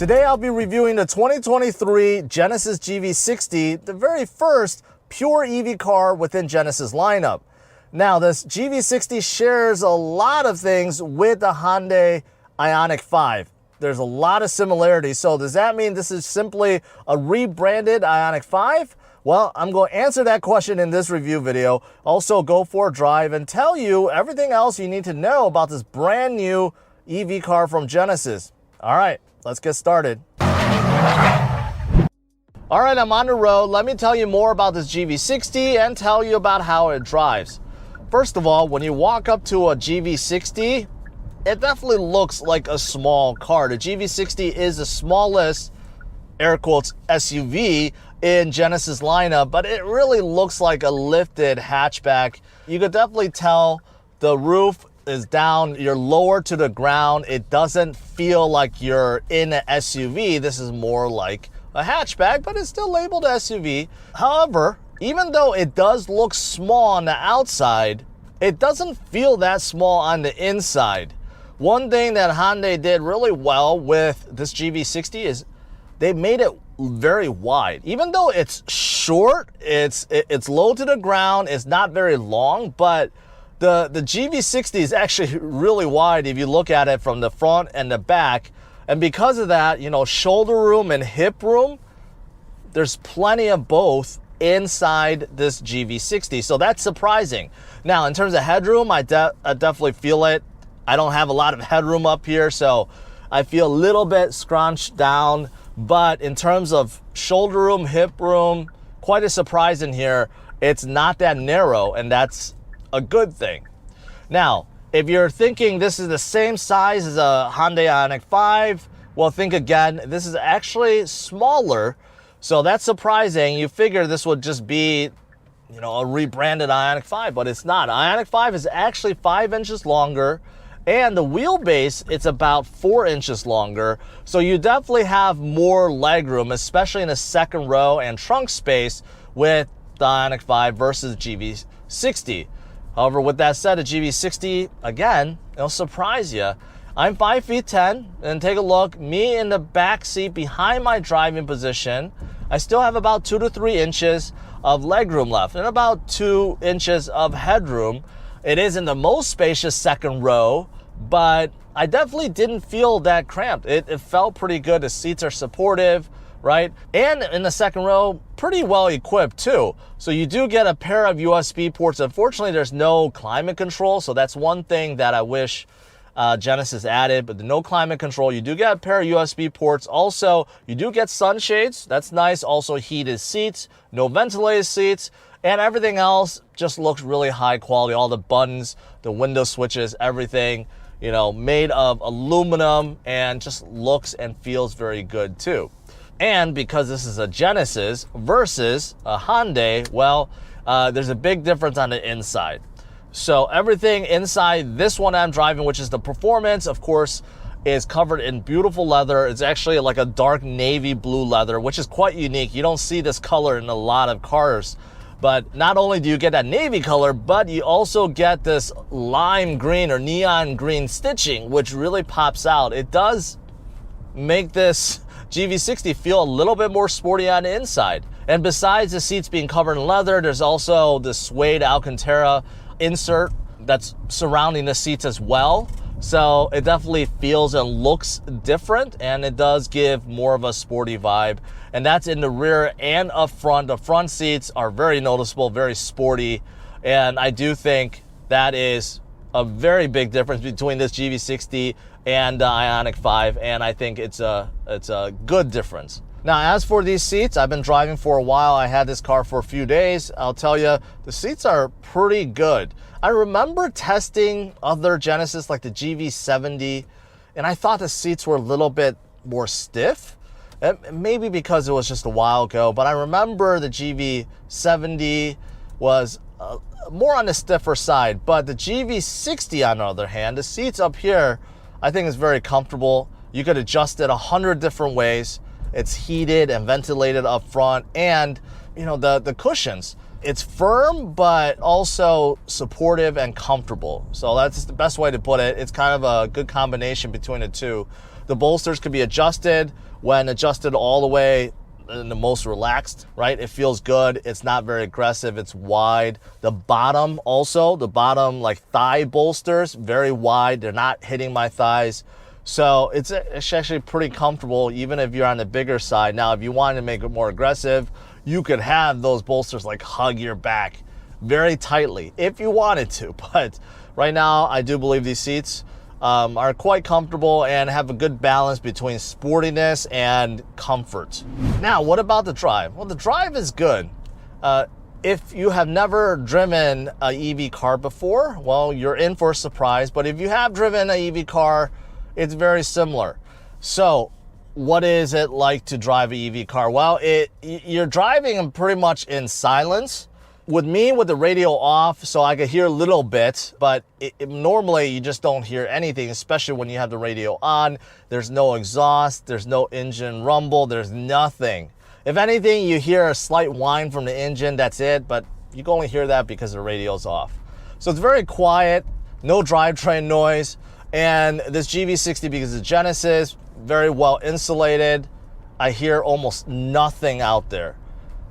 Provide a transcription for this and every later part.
Today I'll be reviewing the 2023 Genesis GV60, the very first pure EV car within Genesis lineup. Now, this GV60 shares a lot of things with the Hyundai Ioniq 5. There's a lot of similarities. So does that mean this is simply a rebranded Ioniq 5? Well, I'm going to answer that question in this review video. Also go for a drive and tell you everything else you need to know about this brand new EV car from Genesis. All right, let's get started. All right, I'm on the road. Let me tell you more about this GV60 and tell you about how it drives. First of all, when you walk up to a GV60, it definitely looks like a small car. The GV60 is the smallest, air quotes, SUV in Genesis lineup, but it really looks like a lifted hatchback. You could definitely tell the roof is down, you're lower to the ground. It doesn't feel like you're in an SUV. This is more like a hatchback, but it's still labeled SUV. However, even though it does look small on the outside, it doesn't feel that small on the inside. One thing that Hyundai did really well with this GV60 is they made it very wide. Even though it's short, it's low to the ground, it's not very long, but the GV60 is actually really wide if you look at it from the front and the back. And because of that, you know, shoulder room and hip room, there's plenty of both inside this GV60. So that's surprising. Now, in terms of headroom, I definitely feel it. I don't have a lot of headroom up here, so I feel a little bit scrunched down. But in terms of shoulder room, hip room, quite a surprise in here. It's not that narrow, and that's a good thing. Now, if you're thinking this is the same size as a Hyundai Ioniq 5, well, think again. This is actually smaller, so that's surprising. You figure this would just be, you know, a rebranded Ioniq 5, but it's not. Ioniq 5 is actually 5 inches longer, and the wheelbase, it's about 4 inches longer. So you definitely have more legroom, especially in the second row and trunk space with the Ioniq 5 versus GV60. However, with that said, a GV60, again, it'll surprise you. I'm 5'10", and take a look, me in the back seat behind my driving position, I still have about 2 to 3 inches of legroom left and about 2 inches of headroom. It is in the most spacious second row, but I definitely didn't feel that cramped. It felt pretty good. The seats are supportive, right? And in the second row, pretty well equipped too. So you do get a pair of USB ports. Unfortunately, there's no climate control. So that's one thing that I wish Genesis added, but no climate control. You do get a pair of USB ports. Also, you do get sunshades. That's nice. Also heated seats, no ventilated seats, and everything else just looks really high quality. All the buttons, the window switches, everything, you know, made of aluminum and just looks and feels very good too. And because this is a Genesis versus a Hyundai, well, there's a big difference on the inside. So everything inside this one I'm driving, which is the Performance, of course, is covered in beautiful leather. It's actually like a dark navy blue leather, which is quite unique. You don't see this color in a lot of cars. But not only do you get that navy color, but you also get this lime green or neon green stitching, which really pops out. It does make this GV60 feel a little bit more sporty on the inside. And besides the seats being covered in leather, there's also the suede Alcantara insert that's surrounding the seats as well. So it definitely feels and looks different, and it does give more of a sporty vibe. And that's in the rear and up front. The front seats are very noticeable, very sporty. And I do think that is a very big difference between this GV60 and the Ioniq 5. And I think it's a good difference. Now, as for these seats, I've been driving for a while. I had this car for a few days. I'll tell you, the seats are pretty good. I remember testing other Genesis like the GV70, and I thought the seats were a little bit more stiff. Maybe because it was just a while ago, but I remember the GV70 was more on the stiffer side. But the GV60, on the other hand, the seats up here, I think is very comfortable. You could adjust it 100 different ways. It's heated and ventilated up front, and you know, the cushions. it's firm, but also supportive and comfortable. So that's the best way to put it. It's kind of a good combination between the two. The bolsters can be adjusted. When adjusted all the way in the most relaxed, right? It feels good. It's not very aggressive. It's wide. The bottom also, the bottom like thigh bolsters, very wide. They're not hitting my thighs. So it's actually pretty comfortable even if you're on the bigger side. Now, if you wanted to make it more aggressive, you could have those bolsters like hug your back very tightly if you wanted to. But right now, I do believe these seats are quite comfortable and have a good balance between sportiness and comfort. Now, what about the drive? Well, the drive is good. If you have never driven an EV car before, well, you're in for a surprise. But if you have driven an EV car, it's very similar. So what is it like to drive an EV car? Well, you're driving pretty much in silence. With me, with the radio off, so I could hear a little bit, but normally you just don't hear anything, especially when you have the radio on. There's no exhaust, there's no engine rumble, there's nothing. If anything, you hear a slight whine from the engine, that's it, but you can only hear that because the radio's off. So it's very quiet, no drivetrain noise, and this GV60, because of Genesis, very well insulated. I hear almost nothing out there.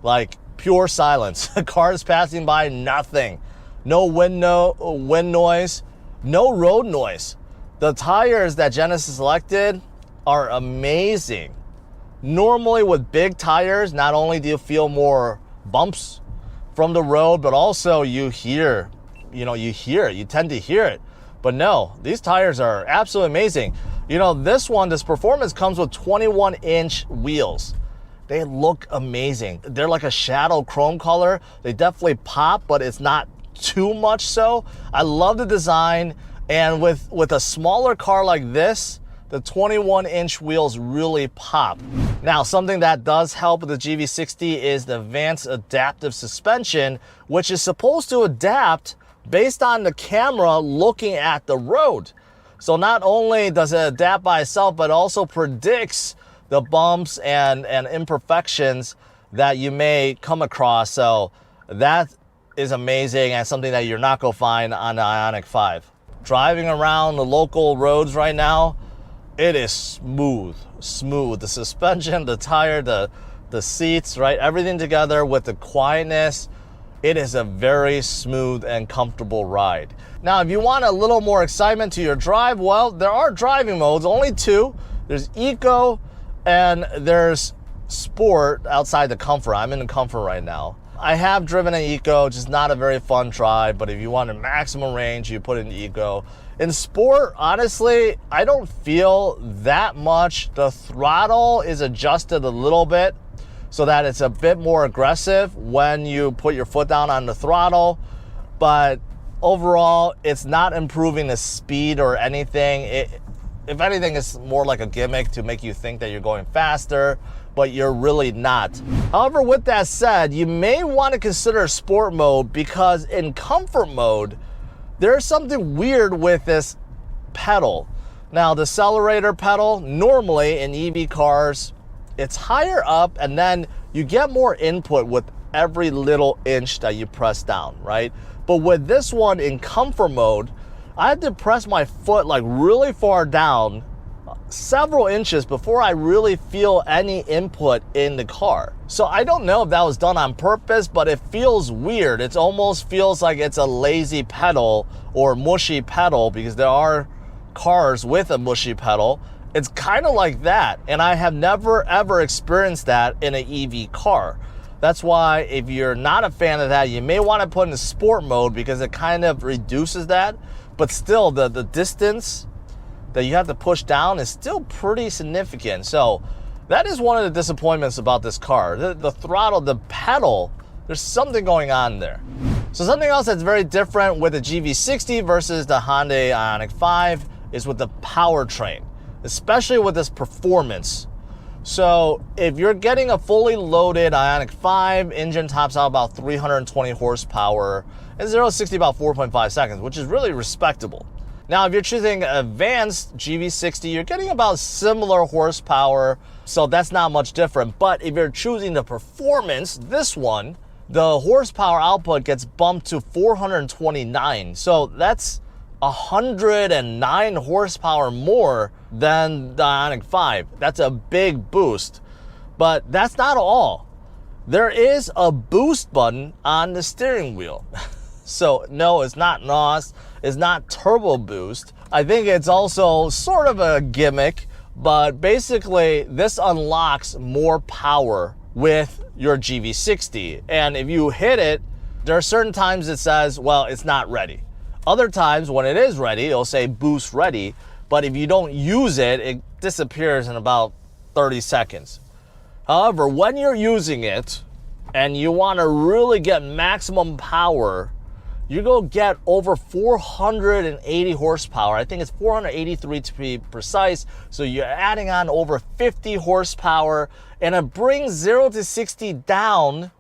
Like, pure silence. Cars passing by, nothing. No wind noise, no road noise. The tires that Genesis selected are amazing. Normally with big tires, not only do you feel more bumps from the road, but also you tend to hear it. But no, these tires are absolutely amazing. This performance comes with 21-inch wheels. They look amazing. They're like a shadow chrome color. They definitely pop, but it's not too much so. I love the design, and with a smaller car like this, the 21-inch wheels really pop. Now, something that does help with the GV60 is the advanced adaptive suspension, which is supposed to adapt based on the camera looking at the road. So not only does it adapt by itself, but also predicts the bumps and imperfections that you may come across. So that is amazing and something that you're not going to find on the Ioniq 5. Driving around the local roads right now, it is smooth. The suspension, the tire, the seats, right? Everything together with the quietness. It is a very smooth and comfortable ride. Now, if you want a little more excitement to your drive, well, there are driving modes, only two. There's Eco and there's Sport outside the Comfort. I'm in the Comfort right now. I have driven an Eco, just not a very fun drive, but if you want a maximum range, you put in Eco. In Sport, honestly, I don't feel that much. The throttle is adjusted a little bit so that it's a bit more aggressive when you put your foot down on the throttle, but overall, it's not improving the speed or anything. If anything, it's more like a gimmick to make you think that you're going faster, but you're really not. However, with that said, you may want to consider Sport mode, because in Comfort mode, there's something weird with this pedal. Now, the accelerator pedal, normally in EV cars, it's higher up, and then you get more input with every little inch that you press down, right? But with this one in Comfort mode, I had to press my foot like really far down, several inches, before I really feel any input in the car. So I don't know if that was done on purpose, but it feels weird. It almost feels like it's a lazy pedal or mushy pedal, because there are cars with a mushy pedal. It's kind of like that, and I have never ever experienced that in an EV car. That's why if you're not a fan of that, you may want to put in Sport mode, because it kind of reduces that. But still, the distance that you have to push down is still pretty significant. So that is one of the disappointments about this car. The throttle, the pedal, there's something going on there. So something else that's very different with the GV60 versus the Hyundai Ioniq 5 is with the powertrain, especially with this performance. So if you're getting a fully loaded Ioniq 5, engine tops out about 320 horsepower and 0 to 60 about 4.5 seconds, which is really respectable. Now, if you're choosing advanced GV60, you're getting about similar horsepower, so that's not much different. But if you're choosing the performance, this one, the horsepower output gets bumped to 429. So that's 109 horsepower more than the Ioniq 5. That's a big boost. But that's not all. There is a boost button on the steering wheel. So no, it's not NOS, it's not turbo boost. I think it's also sort of a gimmick, but basically this unlocks more power with your GV60. And if you hit it, there are certain times it says, well, it's not ready. Other times when it is ready, it'll say boost ready. But if you don't use it, it disappears in about 30 seconds. However, when you're using it and you want to really get maximum power, you go get over 480 horsepower. I think it's 483 to be precise. So you're adding on over 50 horsepower, and it brings 0 to 60 down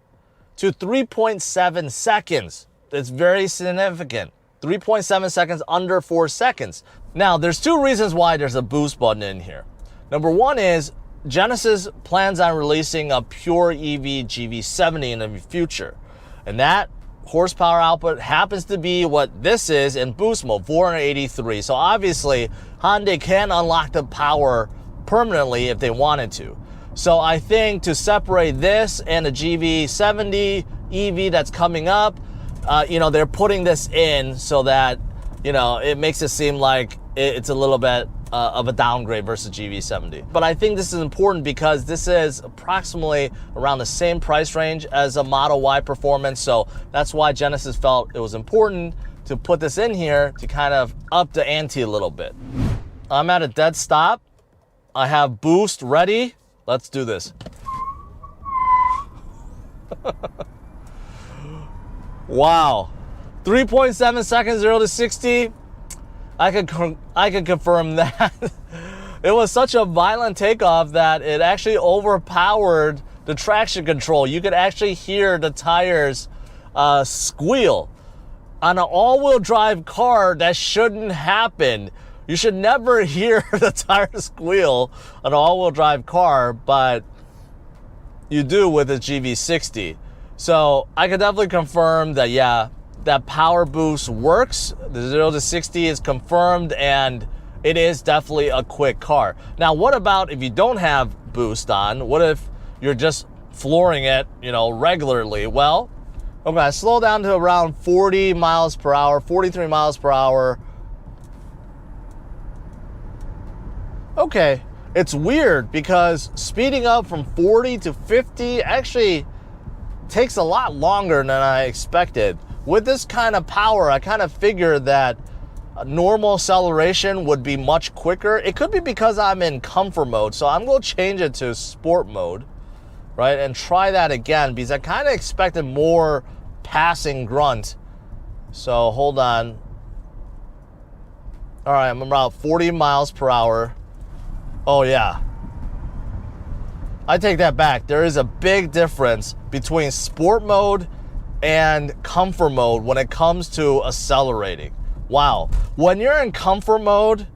to 3.7 seconds. It's very significant. 3.7 seconds, under 4 seconds. Now, there's two reasons why there's a boost button in here. Number one is Genesis plans on releasing a pure EV GV70 in the future. And that horsepower output happens to be what this is in boost mode, 483. So obviously, Hyundai can unlock the power permanently if they wanted to. So I think to separate this and the GV70 EV that's coming up, they're putting this in so that, it makes it seem like it's a little bit of a downgrade versus GV70. But I think this is important because this is approximately around the same price range as a Model Y Performance. So that's why Genesis felt it was important to put this in here to kind of up the ante a little bit. I'm at a dead stop. I have boost ready. Let's do this. Wow. 3.7 seconds, 0 to 60. I could confirm that. It was such a violent takeoff that it actually overpowered the traction control. You could actually hear the tires squeal. On an all-wheel drive car, that shouldn't happen. You should never hear the tires squeal on an all-wheel drive car, but you do with a GV60. So I could definitely confirm that, yeah, that power boost works. The 0 to 60 is confirmed, and it is definitely a quick car. Now, what about if you don't have boost on? What if you're just flooring it, regularly? Well, I'm gonna slow down to around 40 miles per hour, 43 miles per hour. Okay, it's weird because speeding up from 40 to 50 actually takes a lot longer than I expected. With this kind of power, I kind of figured that normal acceleration would be much quicker. It could be because I'm in comfort mode, so I'm going to change it to sport mode, right, and try that again because I kind of expected more passing grunt. So hold on. All right, I'm about 40 miles per hour. Oh yeah. I take that back. There is a big difference between sport mode and comfort mode when it comes to accelerating. Wow. When you're in comfort mode,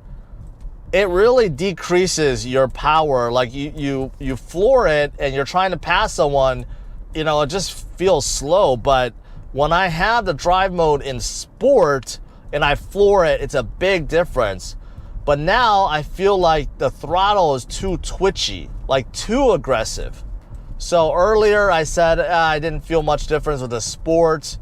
it really decreases your power. Like you floor it and you're trying to pass someone, it just feels slow. But when I have the drive mode in sport and I floor it, it's a big difference. But now I feel like the throttle is too twitchy, like too aggressive. So earlier I said I didn't feel much difference with the sport.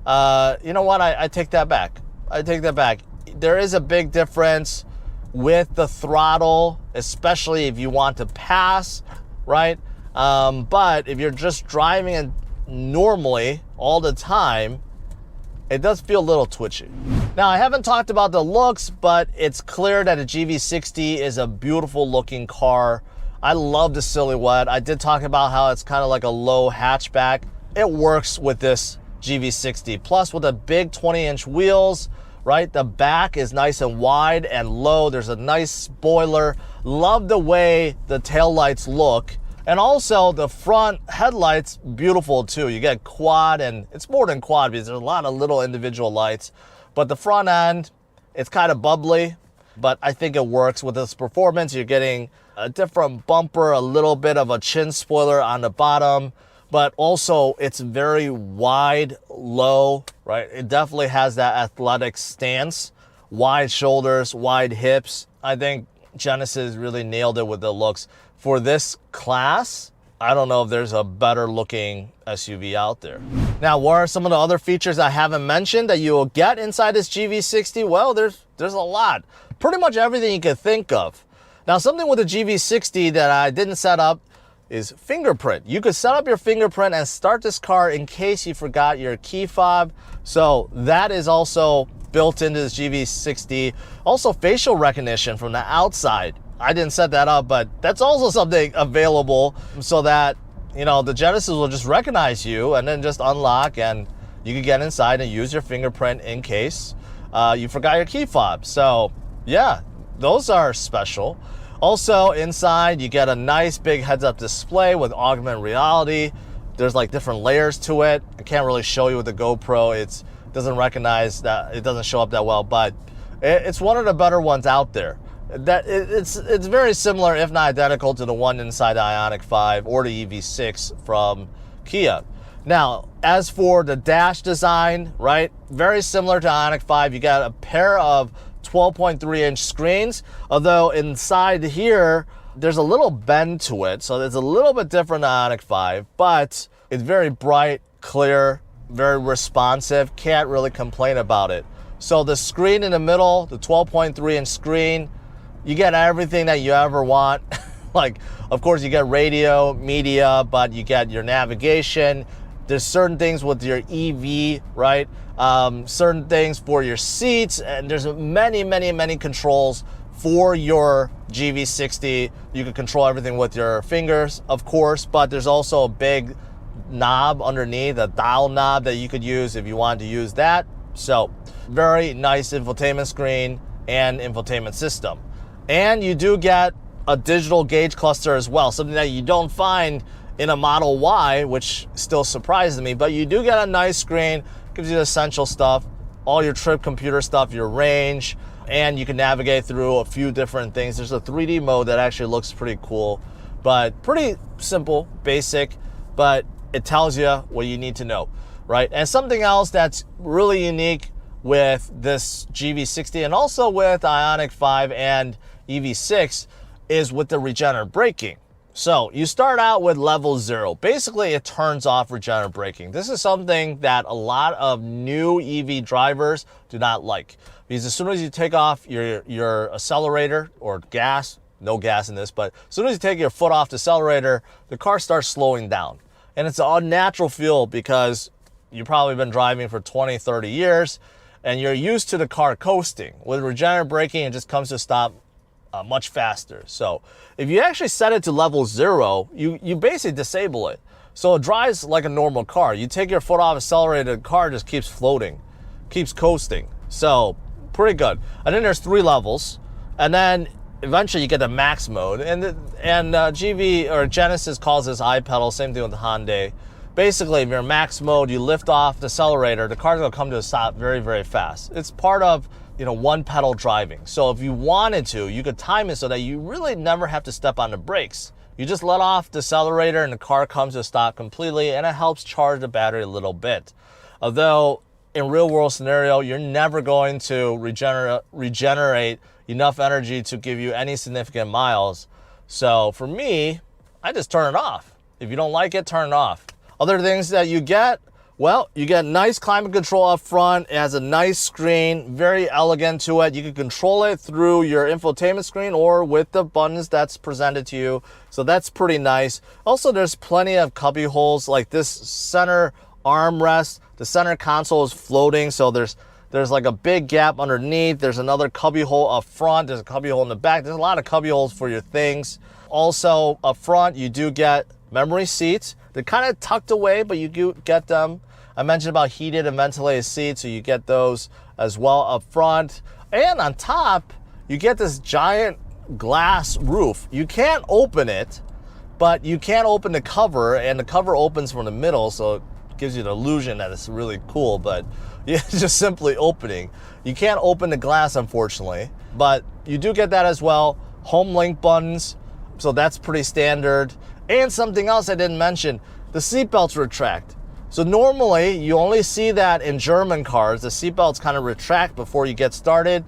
You know what? I take that back. I take that back. There is a big difference with the throttle, especially if you want to pass, right? But if you're just driving it normally all the time, it does feel a little twitchy. Now, I haven't talked about the looks, but it's clear that a GV60 is a beautiful looking car. I love the silhouette. I did talk about how it's kind of like a low hatchback. It works with this GV60. Plus, with the big 20-inch wheels, right? The back is nice and wide and low. There's a nice spoiler. Love the way the taillights look. And also the front headlights, beautiful too. You get quad, and it's more than quad because there's a lot of little individual lights. But the front end, it's kind of bubbly, but I think it works with this performance. You're getting a different bumper, a little bit of a chin spoiler on the bottom. but also it's very wide, low, right? It definitely has that athletic stance, wide shoulders, wide hips. I think Genesis really nailed it with the looks. For this class, I don't know if there's a better looking SUV out there. Now, what are some of the other features I haven't mentioned that you will get inside this GV60? Well, there's a lot. Pretty much everything you can think of. Now, something with the GV60 that I didn't set up is fingerprint. You could set up your fingerprint and start this car in case you forgot your key fob. So that is also built into this GV60. Also, facial recognition from the outside. I didn't set that up, but that's also something available so that, you know, the Genesis will just recognize you and then just unlock, and you can get inside and use your fingerprint in case you forgot your key fob. So yeah, those are special. Also inside, you get a nice big heads-up display with augmented reality. There's like different layers to it. I can't really show you with the GoPro. It doesn't recognize that, it doesn't show up that well, but it's one of the better ones out there. It's very similar, if not identical, to the one inside the Ioniq 5 or the EV6 from Kia. Now, as for the dash design, right, very similar to Ioniq 5. You got a pair of 12.3-inch screens, although inside here, there's a little bend to it, so it's a little bit different than Ioniq 5, but it's very bright, clear, very responsive. Can't really complain about it. So the screen in the middle, the 12.3-inch screen, you get everything that you ever want. Like, of course, you get radio, media, but you get your navigation. There's certain things with your EV, right? Certain things for your seats, and there's many controls for your GV60. You can control everything with your fingers, of course, but there's also a big knob underneath, a dial knob that you could use if you wanted to use that. So, very nice infotainment screen and infotainment system. And you do get a digital gauge cluster as well, something that you don't find in a Model Y, which still surprises me, but you do get a nice screen, gives you the essential stuff, all your trip computer stuff, your range, and you can navigate through a few different things. There's a 3D mode that actually looks pretty cool, but pretty simple, basic, but it tells you what you need to know, right? And something else that's really unique with this GV60 and also with Ioniq 5 and EV6 is with the regenerative braking. So you start out with level 0. Basically, it turns off regenerative braking. This is something that a lot of new EV drivers do not like, because as soon as you take off your accelerator or gas, no gas in this, but as soon as you take your foot off the accelerator, the car starts slowing down. And it's an unnatural feel because you've probably been driving for 20, 30 years and you're used to the car coasting. With regenerative braking, it just comes to a stop much faster. So if you actually set it to level 0, you basically disable it. So it drives like a normal car. You take your foot off accelerator, the car just keeps floating, keeps coasting. So pretty good. And then there's 3 levels. And then eventually you get the max mode. And GV or Genesis calls this iPedal, same thing with the Hyundai. Basically, if you're in max mode, you lift off the accelerator, the car's gonna come to a stop very fast. It's part of, you know, one pedal driving. So if you wanted to, you could time it so that you really never have to step on the brakes. You just let off the accelerator and the car comes to a stop completely, and it helps charge the battery a little bit. Although in real world scenario, you're never going to regenerate enough energy to give you any significant miles. So for me, I just turn it off. If you don't like it, turn it off. Other things that you get, well, you get nice climate control up front. It has a nice screen, very elegant to it. You can control it through your infotainment screen or with the buttons that's presented to you. So that's pretty nice. Also, there's plenty of cubby holes, like this center armrest. The center console is floating, so there's like a big gap underneath. There's another cubby hole up front. There's a cubby hole in the back. There's a lot of cubby holes for your things. Also, up front, you do get memory seats. They're kind of tucked away, but you do get them. I mentioned about heated and ventilated seats, so you get those as well up front. And on top, you get this giant glass roof. You can't open it, but you can open the cover, and the cover opens from the middle, so it gives you the illusion that it's really cool, but it's just simply opening. You can't open the glass, unfortunately, but you do get that as well. Home link buttons, so that's pretty standard. And something else I didn't mention, the seatbelts retract. So normally you only see that in German cars. The seatbelts kind of retract before you get started.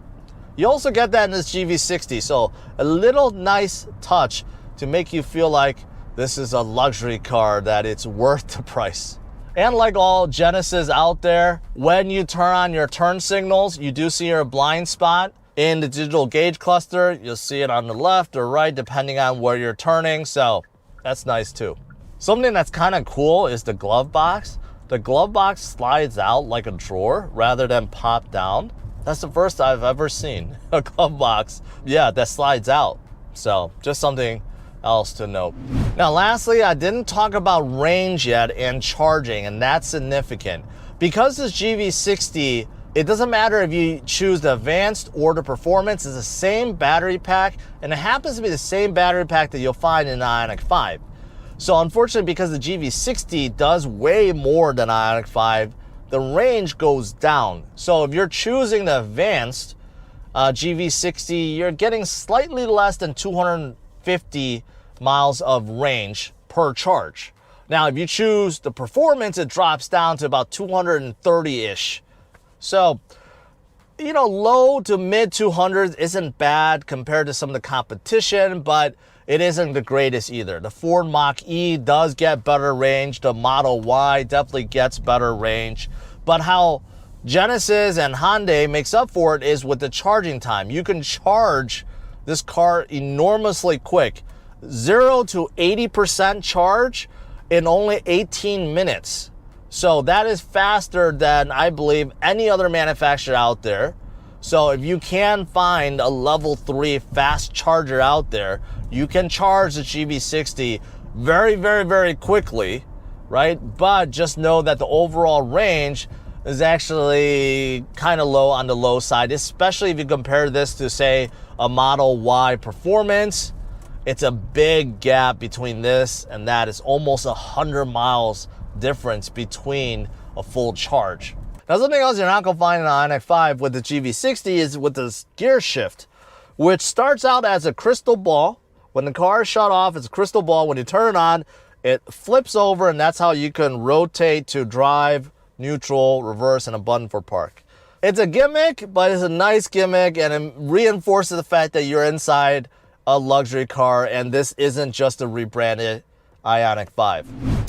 You also get that in this GV60. So a little nice touch to make you feel like this is a luxury car, that it's worth the price. And like all Genesis out there, when you turn on your turn signals, you do see your blind spot in the digital gauge cluster. You'll see it on the left or right, depending on where you're turning. So that's nice too. Something that's kind of cool is the glove box. The glove box slides out like a drawer rather than pop down. That's the first I've ever seen a glove box, yeah, that slides out. So just something else to note. Now, lastly, I didn't talk about range yet and charging, and that's significant. Because this GV60, it doesn't matter if you choose the advanced or the performance, it's the same battery pack, and it happens to be the same battery pack that you'll find in the Ioniq 5. So unfortunately, because the GV60 does way more than Ioniq 5, the range goes down. So if you're choosing the advanced GV60, you're getting slightly less than 250 miles of range per charge. Now, if you choose the performance, it drops down to about 230-ish. So, you know, low to mid 200s isn't bad compared to some of the competition, but it isn't the greatest either. The Ford Mach-E does get better range. The Model Y definitely gets better range. But how Genesis and Hyundai makes up for it is with the charging time. You can charge this car enormously quick. 0 to 80% charge in only 18 minutes. So that is faster than, I believe, any other manufacturer out there. So if you can find a level 3 fast charger out there, you can charge the GV60 very, very, very quickly, right? But just know that the overall range is actually kind of low on the low side, especially if you compare this to, say, a Model Y Performance. It's a big gap between this and that. It's almost 100 miles difference between a full charge. Now, something else you're not going to find in the Ioniq 5 with the GV60 is with this gear shift, which starts out as a crystal ball. When the car is shut off, it's a crystal ball. When you turn it on, it flips over, and that's how you can rotate to drive, neutral, reverse, and a button for park. It's a gimmick, but it's a nice gimmick, and it reinforces the fact that you're inside a luxury car, and this isn't just a rebranded Ioniq 5.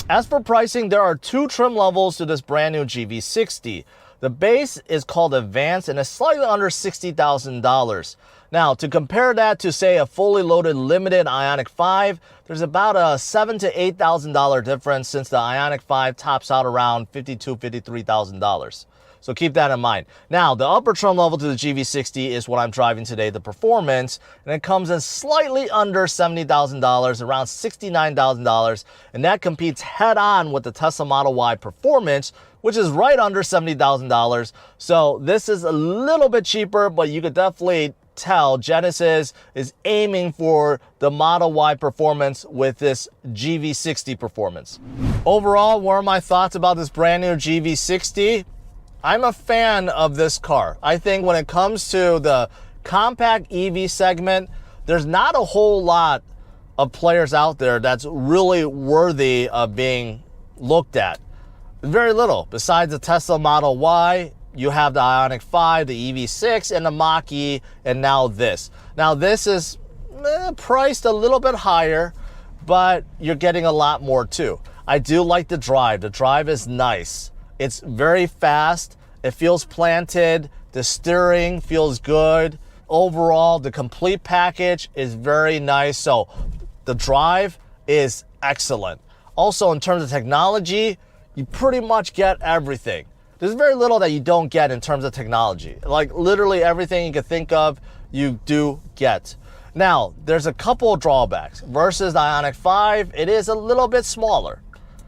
As for pricing, there are 2 trim levels to this brand new GV60. The base is called Advanced and is slightly under $60,000. Now, to compare that to, say, a fully loaded limited Ioniq 5, there's about a $7,000 to $8,000 difference, since the Ioniq 5 tops out around $52,000, $53,000. So keep that in mind. Now, the upper trim level to the GV60 is what I'm driving today, the Performance, and it comes in slightly under $70,000, around $69,000, and that competes head-on with the Tesla Model Y Performance, which is right under $70,000. So this is a little bit cheaper, but you could definitely tell Genesis is aiming for the Model Y Performance with this GV60 Performance. Overall, what are my thoughts about this brand new GV60? I'm a fan of this car. I think when it comes to the compact EV segment, there's not a whole lot of players out there that's really worthy of being looked at. Very little. Besides the Tesla Model Y, you have the Ioniq 5, the EV6, and the Mach-E, and now this. Now this is priced a little bit higher, but you're getting a lot more too. I do like the drive. The drive is nice. It's very fast. It feels planted. The steering feels good. Overall, the complete package is very nice. So the drive is excellent. Also, in terms of technology, you pretty much get everything. There's very little that you don't get in terms of technology. Like literally everything you can think of, you do get. Now, there's a couple of drawbacks. Versus the Ioniq 5, it is a little bit smaller.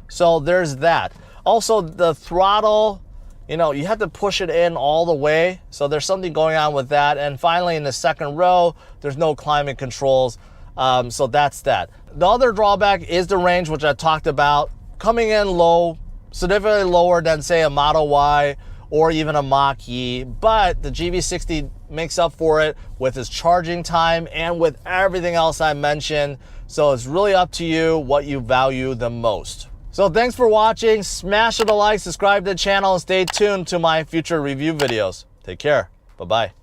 So there's that. Also, the throttle, you know, you have to push it in all the way. So there's something going on with that. And finally, in the second row, there's no climate controls. So that's that. The other drawback is the range, which I talked about, coming in low, significantly lower than, say, a Model Y or even a Mach-E. But the GV60 makes up for it with its charging time and with everything else I mentioned. So it's really up to you what you value the most. So thanks for watching. Smash the like, subscribe to the channel, and stay tuned to my future review videos. Take care. Bye-bye.